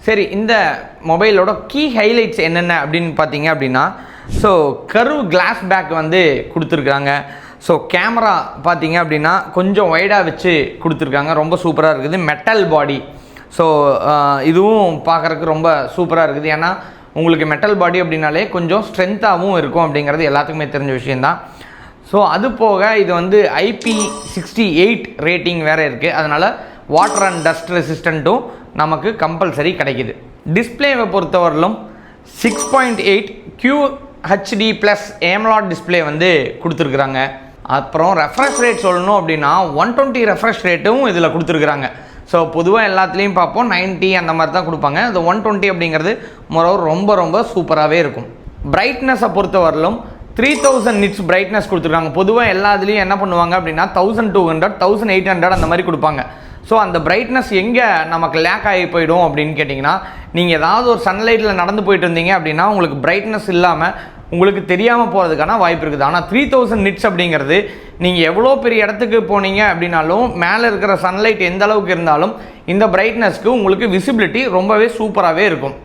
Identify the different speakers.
Speaker 1: சரி, இந்த மொபைலோட கீ ஹைலைட்ஸ் என்னென்ன அப்படின்னு பார்த்தீங்க அப்படின்னா, ஸோ கர்வ் கிளாஸ் பேக் வந்து கொடுத்துருக்காங்க. ஸோ கேமரா பார்த்தீங்க அப்படின்னா கொஞ்சம் வைடாக வச்சு கொடுத்துருக்காங்க, ரொம்ப சூப்பராக இருக்குது. மெட்டல் பாடி, ஸோ இதுவும் பார்க்குறதுக்கு ரொம்ப சூப்பராக இருக்குது. ஏன்னா உங்களுக்கு மெட்டல் பாடி அப்படின்னாலே கொஞ்சம் ஸ்ட்ரென்த்தாகவும் இருக்கும் அப்படிங்கிறது எல்லாத்துக்குமே தெரிஞ்ச விஷயந்தான். ஸோ அது போக இது வந்து IP68 ரேட்டிங் வேறு இருக்குது. அதனால் வாட்டர் அண்ட் டஸ்ட் ரெசிஸ்டண்ட்டும் நமக்கு கம்பல்சரி கிடைக்கிது. டிஸ்பிளேவை பொறுத்தவரையிலும் 6.8 QHD+ AMOLED டிஸ்பிளே வந்து கொடுத்துருக்குறாங்க. அப்புறம் ரெஃப்ரெஷ் ரேட் சொல்லணும் அப்படின்னா 120 ரெஃப்ரெஷ் ரேட்டும் இதில் கொடுத்துருக்குறாங்க. ஸோ பொதுவாக எல்லாத்துலேயும் பார்ப்போம் 90 அந்த மாதிரி தான் கொடுப்பாங்க. அது 120 அப்படிங்கிறது ரொம்ப ரொம்ப சூப்பராகவே இருக்கும். பிரைட்னஸை பொறுத்தவரையிலும் 3000 nits பிரைட்னஸ் கொடுத்துருக்காங்க. பொதுவாக எல்லா இதுலேயும் என்ன பண்ணுவாங்க அப்படின்னா 1200 1800 அந்த மாதிரி கொடுப்பாங்க. ஸோ அந்த பிரைட்னஸ் எங்கே நமக்கு லேக் ஆகி போயிடும் அப்படின்னு கேட்டிங்கன்னா, நீங்கள் ஏதாவது ஒரு சன்லைட்டில் நடந்து போயிட்டு இருந்தீங்க அப்படின்னா உங்களுக்கு பிரைட்னஸ் இல்லாமல் உங்களுக்கு தெரியாமல் போகிறதுக்கான வாய்ப்பு இருக்குது. ஆனால் 3000 nits அப்படிங்கிறது நீங்கள் எவ்வளோ பெரிய இடத்துக்கு போனீங்க அப்படின்னாலும் மேலே இருக்கிற சன்லைட் எந்த அளவுக்கு இருந்தாலும் இந்த பிரைட்னஸ்க்கு உங்களுக்கு விசிபிலிட்டி ரொம்பவே சூப்பராகவே இருக்கும்.